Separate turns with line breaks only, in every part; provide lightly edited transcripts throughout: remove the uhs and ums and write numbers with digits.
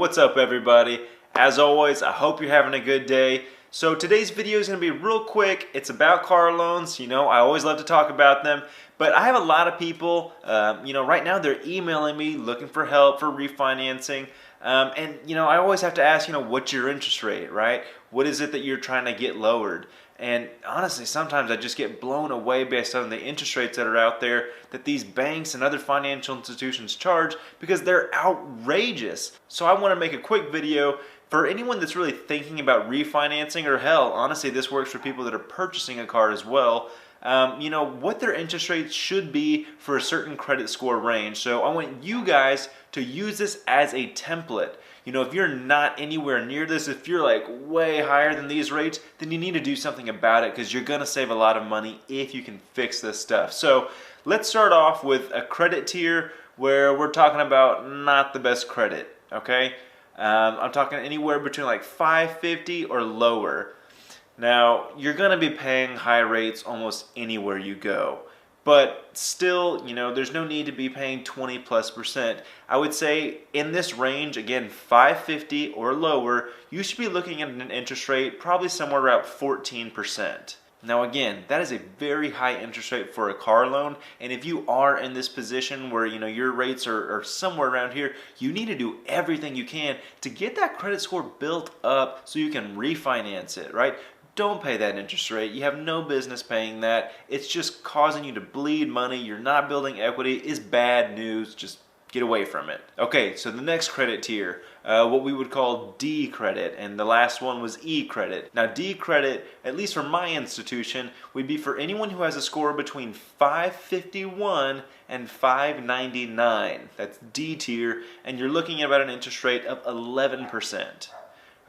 what's up everybody? As always, I hope you're having a good day. So today's video is going to be real quick. It's about car loans. I always love to talk about them, but I have a lot of people, right now they're emailing me looking for help for refinancing. I always have to ask, what's your interest rate, right? What is it that you're trying to get lowered? And honestly, sometimes I just get blown away based on the interest rates that are out there that these banks and other financial institutions charge because they're outrageous. So I want to make a quick video for anyone that's really thinking about refinancing, or hell, honestly, this works for people that are purchasing a car as well. What their interest rates should be for a certain credit score range. So I want you guys to use this as a template. If you're not anywhere near this, if you're like way higher than these rates, then you need to do something about it because you're going to save a lot of money if you can fix this stuff. So let's start off with a credit tier where we're talking about not the best credit, okay? I'm talking anywhere between like 550 or lower. Now, you're going to be paying high rates almost anywhere you go. But still, there's no need to be paying 20+%. I would say in this range, again, 550 or lower, you should be looking at an interest rate probably somewhere around 14%. Now again, that is a very high interest rate for a car loan, and if you are in this position where your rates are somewhere around here, you need to do everything you can to get that credit score built up so you can refinance it, right? Don't pay that interest rate. You have no business paying that. It's just causing you to bleed money. You're not building equity. It's bad news. Just get away from it. Okay, so the next credit tier, what we would call D credit, and the last one was E credit. Now D credit, at least for my institution, would be for anyone who has a score between 551 and 599. That's D tier, and you're looking at about an interest rate of 11%.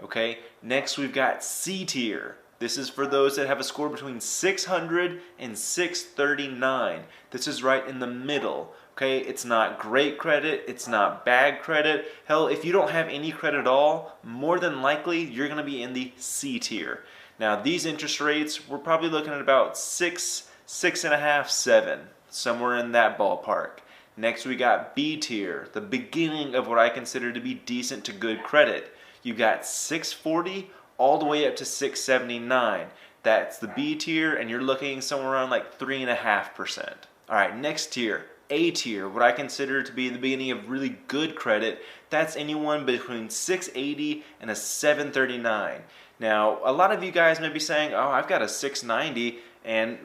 Okay, next we've got C tier. This is for those that have a score between 600 and 639. This is right in the middle. Okay, it's not great credit, it's not bad credit. Hell, if you don't have any credit at all, more than likely you're going to be in the C tier. Now these interest rates, we're probably looking at about 6, 6.5, 7, somewhere in that ballpark. Next we got B tier, the beginning of what I consider to be decent to good credit. You got 640 all the way up to 679. That's the B tier, and you're looking somewhere around like 3.5%. All right, next tier, A tier, what I consider to be the beginning of really good credit. That's anyone between 680 and a 739. Now, a lot of you guys may be saying, oh, I've got a 690, and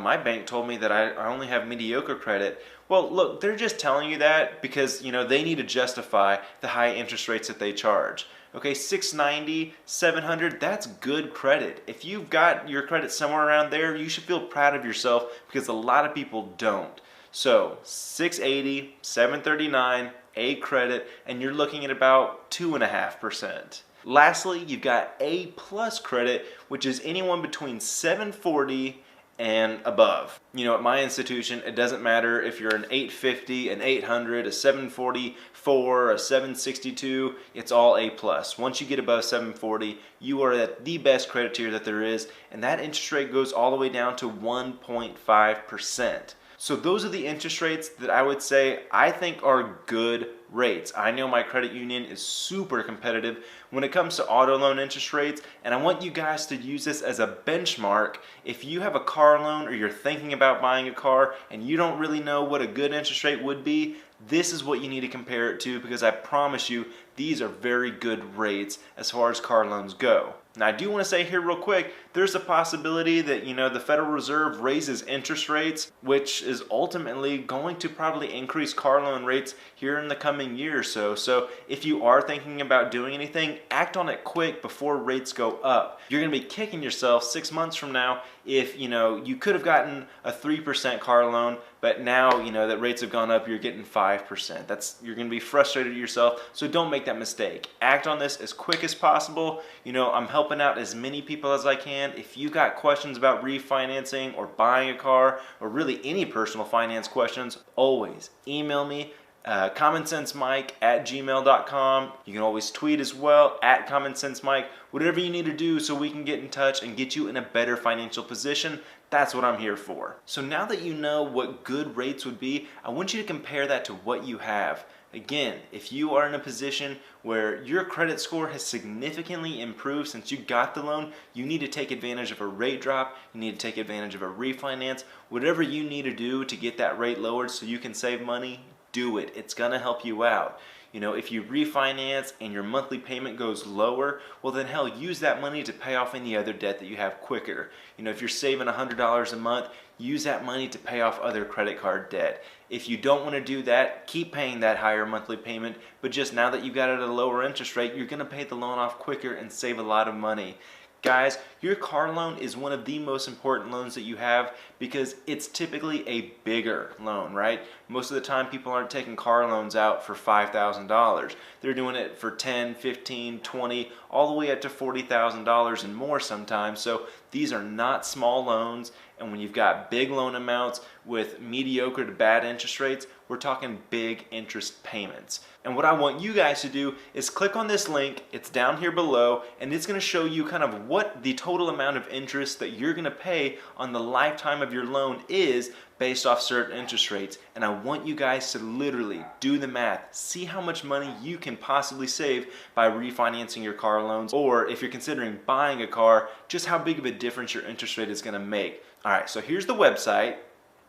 my bank told me that I only have mediocre credit. Well, look, they're just telling you that because they need to justify the high interest rates that they charge. Okay, 690, 700, that's good credit. If you've got your credit somewhere around there, you should feel proud of yourself because a lot of people don't. So 680, 739, A credit, and you're looking at about 2.5%. Lastly, you've got A plus credit, which is anyone between 740 and above. At my institution, it doesn't matter if you're an 850, an 800, a 744, a 762, it's all A plus. Once you get above 740, you are at the best credit tier that there is, and that interest rate goes all the way down to 1.5%. So those are the interest rates that I would say I think are good rates. I know my credit union is super competitive when it comes to auto loan interest rates, and I want you guys to use this as a benchmark. If you have a car loan or you're thinking about buying a car and you don't really know what a good interest rate would be, this is what you need to compare it to because I promise you these are very good rates as far as car loans go. Now I do want to say here real quick, there's a possibility that the Federal Reserve raises interest rates, which is ultimately going to probably increase car loan rates here in the coming year or so. So if you are thinking about doing anything, act on it quick before rates go up. You're going to be kicking yourself 6 months from now if you could have gotten a 3% car loan, but now that rates have gone up, you're getting 5%. You're going to be frustrated at yourself, so don't make that mistake. Act on this as quick as possible. I'm helping out as many people as I can. If you got questions about refinancing or buying a car or really any personal finance questions, always email me. commonsensemike@gmail.com. You can always tweet as well @commonsensemike. Whatever you need to do so we can get in touch and get you in a better financial position, that's what I'm here for. So now that you know what good rates would be, I want you to compare that to what you have. Again, if you are in a position where your credit score has significantly improved since you got the loan, you need to take advantage of a rate drop, you need to take advantage of a refinance, whatever you need to do to get that rate lowered so you can save money, do it. It's going to help you out. You know, if you refinance and your monthly payment goes lower, well then hell, use that money to pay off any other debt that you have quicker. You know, if you're saving $100 a month, use that money to pay off other credit card debt. If you don't want to do that, keep paying that higher monthly payment, but just now that you've got it at a lower interest rate, you're going to pay the loan off quicker and save a lot of money. Guys, your car loan is one of the most important loans that you have because it's typically a bigger loan, right? Most of the time people aren't taking car loans out for $5,000. They're doing it for $10, $15, $20, all the way up to $40,000 and more sometimes. So these are not small loans, and when you've got big loan amounts with mediocre to bad interest rates, we're talking big interest payments. And what I want you guys to do is click on this link, it's down here below, and it's going to show you kind of what the total amount of interest that you're going to pay on the lifetime of your loan is based off certain interest rates. And I want you guys to literally do the math, see how much money you can possibly save by refinancing your car loans, or if you're considering buying a car, just how big of a difference your interest rate is going to make. Alright, so here's the website,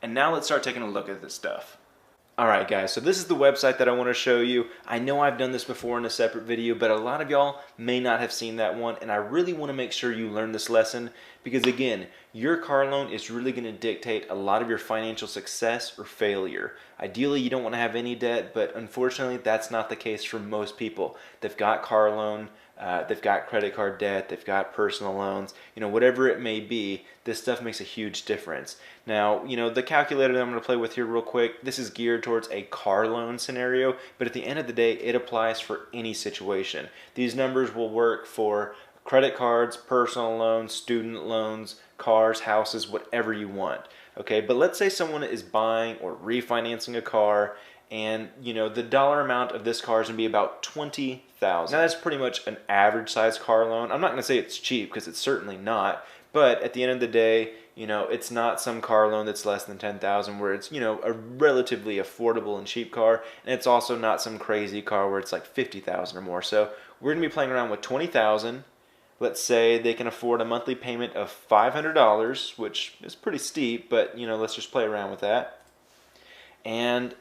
and now let's start taking a look at this stuff. Alright guys, so this is the website that I want to show you. I know I've done this before in a separate video, but a lot of y'all may not have seen that one, and I really want to make sure you learn this lesson because again, your car loan is really going to dictate a lot of your financial success or failure. Ideally, you don't want to have any debt, but unfortunately, that's not the case for most people. They've got car loan, they've got credit card debt, they've got personal loans, you know, whatever it may be, this stuff makes a huge difference. Now, you know, the calculator that I'm going to play with here real quick, this is geared towards a car loan scenario, but at the end of the day, it applies for any situation. These numbers will work for credit cards, personal loans, student loans, cars, houses, whatever you want. Okay, but let's say someone is buying or refinancing a car, and you know the dollar amount of this car is going to be about $20,000. Now that's pretty much an average size car loan. I'm not going to say it's cheap because it's certainly not, but at the end of the day, you know, it's not some car loan that's less than $10,000 where it's, you know, a relatively affordable and cheap car, and it's also not some crazy car where it's like $50,000 or more. So we're going to be playing around with $20,000. Let's say they can afford a monthly payment of $500, which is pretty steep, but you know, let's just play around with that. And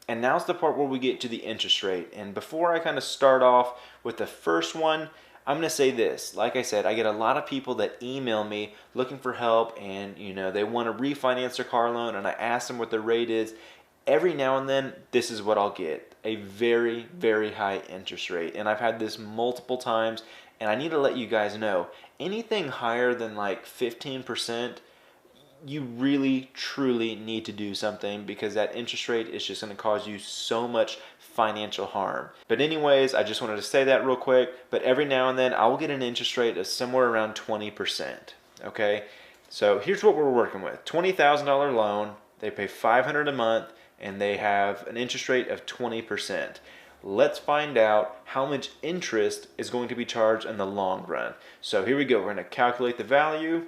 now's the part where we get to the interest rate. And before I kind of start off with the first one, I'm going to say this. Like I said, I get a lot of people that email me looking for help, and you know, they want to refinance their car loan, and I ask them what the rate is. Every now and then, this is what I'll get. A very, very high interest rate. And I've had this multiple times, and I need to let you guys know, anything higher than like 15%, you really, truly need to do something because that interest rate is just going to cause you so much financial harm. But anyways, I just wanted to say that real quick, but every now and then I will get an interest rate of somewhere around 20%. Okay, so here's what we're working with. $20,000 loan, they pay $500 a month, and they have an interest rate of 20%. Let's find out how much interest is going to be charged in the long run. So here we go. We're going to calculate the value.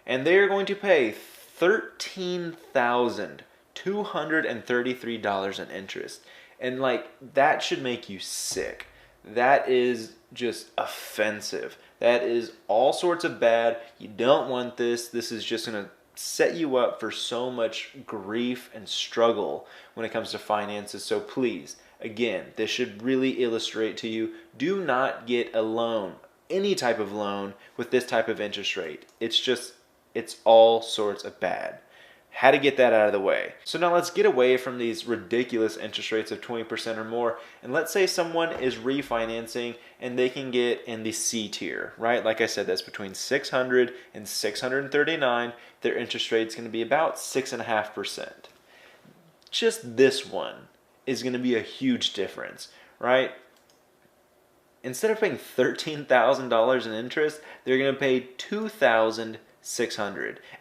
And they are going to pay $13,233 in interest. And like, that should make you sick. That is just offensive. That is all sorts of bad. You don't want this. This is just going to set you up for so much grief and struggle when it comes to finances. So please, again, this should really illustrate to you, do not get a loan, any type of loan with this type of interest rate. It's all sorts of bad. How to get that out of the way. So now let's get away from these ridiculous interest rates of 20% or more, and let's say someone is refinancing and they can get in the C tier, right? Like I said, that's between 600 and 639. Their interest rate is going to be about 6.5%. Just this one is going to be a huge difference, right? Instead of paying $13,000 in interest, they're going to pay $2,600.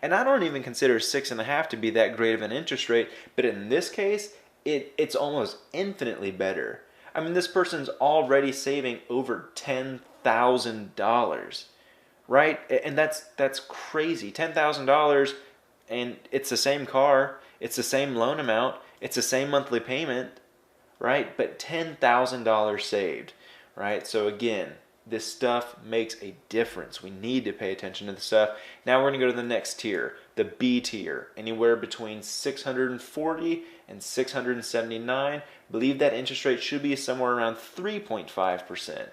And I don't even consider 6.5 to be that great of an interest rate, but in this case, it's almost infinitely better. I mean, this person's already saving over $10,000, right? And that's crazy. $10,000, and it's the same car, it's the same loan amount, It's the same monthly payment, right? But $10,000 saved, right? So again, this stuff makes a difference. We need to pay attention to the stuff. Now we're going to go to the next tier, the B tier, anywhere between 640 and 679. I believe that interest rate should be somewhere around 3.5%.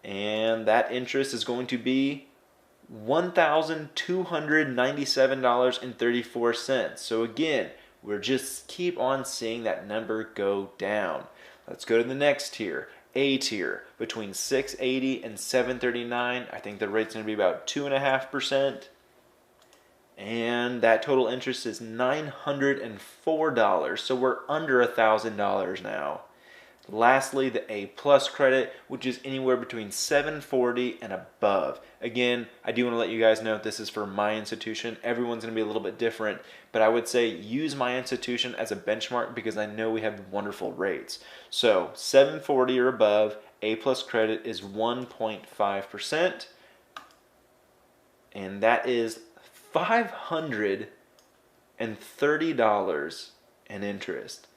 And that interest is going to be $1,297.34. So again, we're just keep on seeing that number go down. Let's go to the next tier, A tier, between 680 and 739. I think the rate's going to be about 2.5%. And that total interest is $904. So we're under $1,000 now. Lastly, the A plus credit, which is anywhere between 740 and above. Again, I do want to let you guys know this is for my institution. Everyone's going to be a little bit different, but I would say use my institution as a benchmark because I know we have wonderful rates. So 740 or above, A plus credit is 1.5%, and that is $530 in interest,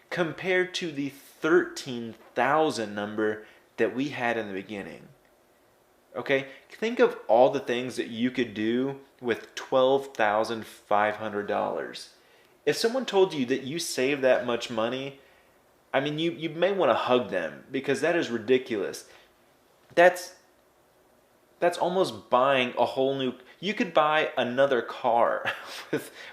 compared to the 13,000 number that we had in the beginning. Okay, think of all the things that you could do with $12,500. If someone told you that you save that much money, I mean, you may want to hug them because that is ridiculous. That's almost buying a whole new. You could buy another car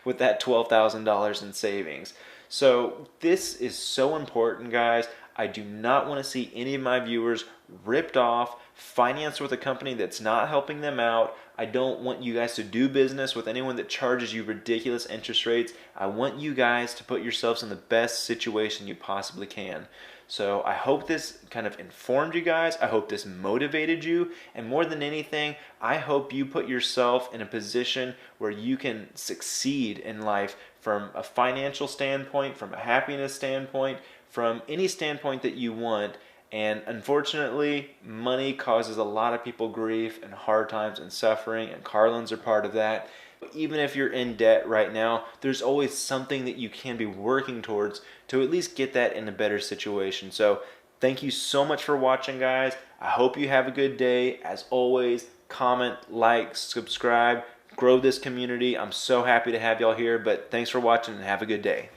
with that $12,000 in savings. So this is so important, guys. I do not want to see any of my viewers ripped off, financed with a company that's not helping them out. I don't want you guys to do business with anyone that charges you ridiculous interest rates. I want you guys to put yourselves in the best situation you possibly can. So I hope this kind of informed you guys. I hope this motivated you. And more than anything, I hope you put yourself in a position where you can succeed in life from a financial standpoint, from a happiness standpoint, from any standpoint that you want. And unfortunately, money causes a lot of people grief and hard times and suffering, and car loans are part of that. Even if you're in debt right now, there's always something that you can be working towards to at least get that in a better situation. So thank you so much for watching, guys. I hope you have a good day. As always, comment, like, subscribe, grow this community. I'm so happy to have y'all here, but thanks for watching and have a good day.